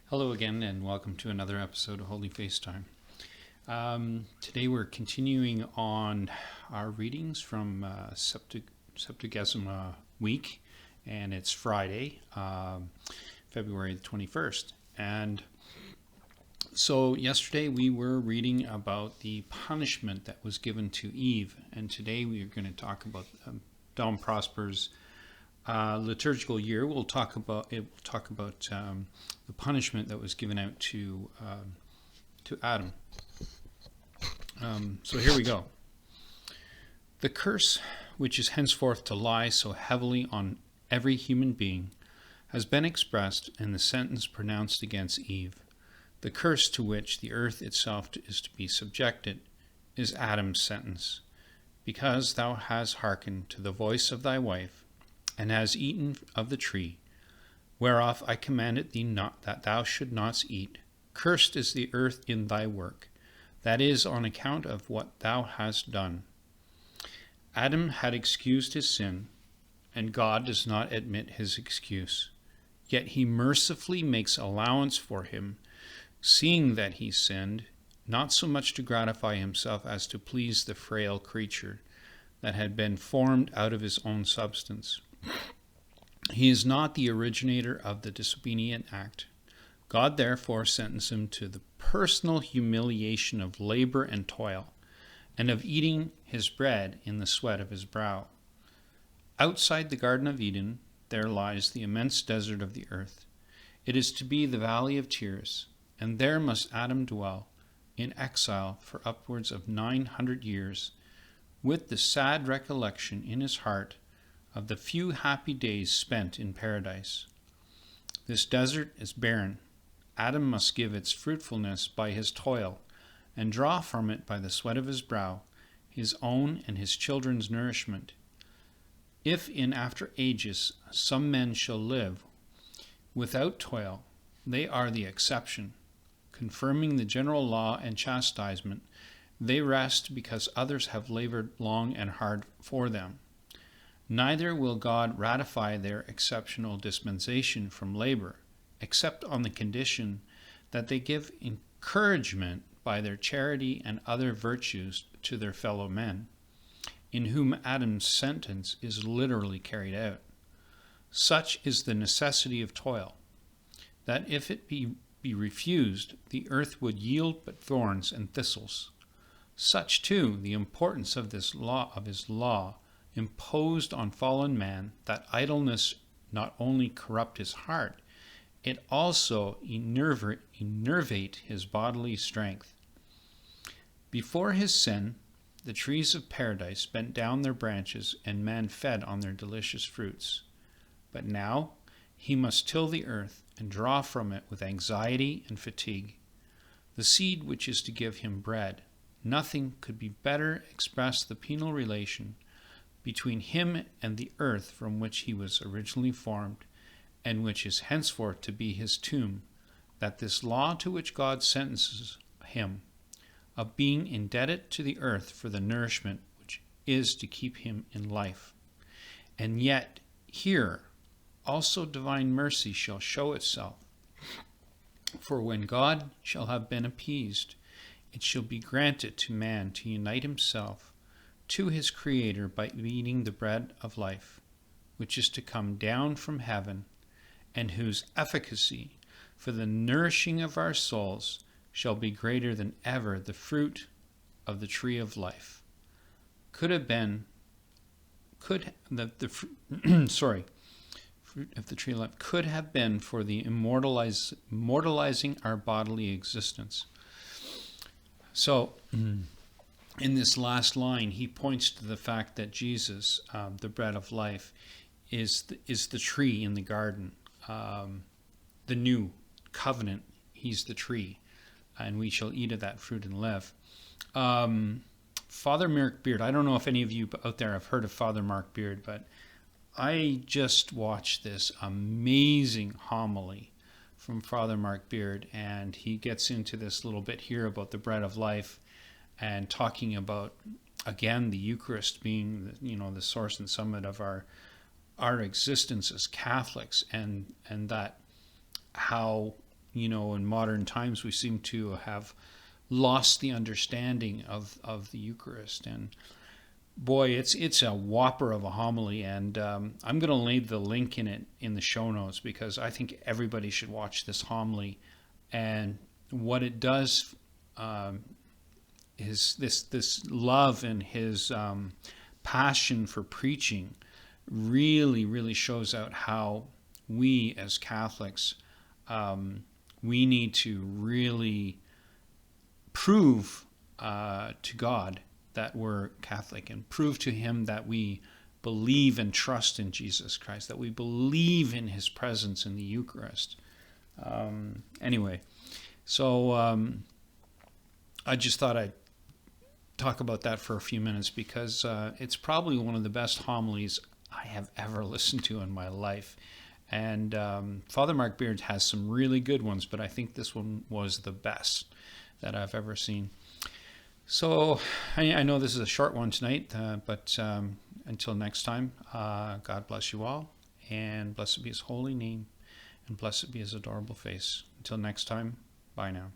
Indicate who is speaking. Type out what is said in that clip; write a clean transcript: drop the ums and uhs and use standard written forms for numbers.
Speaker 1: Hello again, and welcome to another episode of Holy Face Time. Today we're continuing on our readings from Septuagesima week, and it's Friday, February the 21st. And so yesterday we were reading about the punishment that was given to Eve, and today we are going to talk about Dom Prosper's liturgical year. We'll talk about the punishment that was given out to Adam. So here we go. The curse which is henceforth to lie so heavily on every human being has been expressed in the sentence pronounced against Eve. The curse to which the earth itself is to be subjected is Adam's sentence. Because thou hast hearkened to the voice of thy wife, and hast eaten of the tree, whereof I commanded thee not that thou should not eat. Cursed is the earth in thy work, that is, on account of what thou hast done. Adam had excused his sin, and God does not admit his excuse. Yet he mercifully makes allowance for him, seeing that he sinned, not so much to gratify himself as to please the frail creature that had been formed out of his own substance. He is not the originator of the disobedient act. God therefore sentenced him to the personal humiliation of labor and toil, and of eating his bread in the sweat of his brow. Outside the Garden of Eden, there lies the immense desert of the earth. It is to be the valley of tears, and there must Adam dwell in exile for upwards of 900 years, with the sad recollection in his heart of the few happy days spent in paradise. This desert is barren. Adam must give its fruitfulness by his toil, and draw from it by the sweat of his brow his own and his children's nourishment. If in after ages some men shall live without toil, they are the exception. Confirming the general law and chastisement, they rest because others have labored long and hard for them. Neither will God ratify their exceptional dispensation from labor, except on the condition that they give encouragement by their charity and other virtues to their fellow men, in whom Adam's sentence is literally carried out. Such is the necessity of toil, that if it be refused, the earth would yield but thorns and thistles. Such, too, the importance of this law, of his law, imposed on fallen man, that idleness not only corrupt his heart, it also enervate his bodily strength. Before his sin, the trees of paradise bent down their branches, and man fed on their delicious fruits. But now he must till the earth and draw from it with anxiety and fatigue. The seed which is to give him bread, nothing could be better express the penal relation between him and the earth from which he was originally formed, and which is henceforth to be his tomb, that this law to which God sentences him, of being indebted to the earth for the nourishment which is to keep him in life. And yet here also divine mercy shall show itself. For when God shall have been appeased, it shall be granted to man to unite himself to his Creator by eating the bread of life, which is to come down from heaven, and whose efficacy for the nourishing of our souls shall be greater than ever the fruit of the tree of life. Fruit of the tree of life could have been for the immortalizing our bodily existence. So, in this last line, he points to the fact that Jesus, the bread of life, is the tree in the garden. The new covenant, he's the tree, and we shall eat of that fruit and live. Father Mark Beard, I don't know if any of you out there have heard of Father Mark Beard, but I just watched this amazing homily from Father Mark Beard, and he gets into this little bit here about the bread of life, and talking about, again, the Eucharist being, the source and summit of our existence as Catholics, and that how in modern times we seem to have lost the understanding of the Eucharist. And boy, it's a whopper of a homily, and I'm going to leave the link in the show notes, because I think everybody should watch this homily. And what it does is this love and his passion for preaching really, really shows out how we as Catholics, we need to really prove to God that we're Catholic, and prove to him that we believe and trust in Jesus Christ, that we believe in his presence in the Eucharist. Anyway, so I just thought I'd talk about that for a few minutes, because it's probably one of the best homilies I have ever listened to in my life. And Father Mark Beard has some really good ones, but I think this one was the best that I've ever seen. So I know this is a short one tonight, but until next time, God bless you all, and blessed be his holy name, and blessed be his adorable face. Until next time, bye now.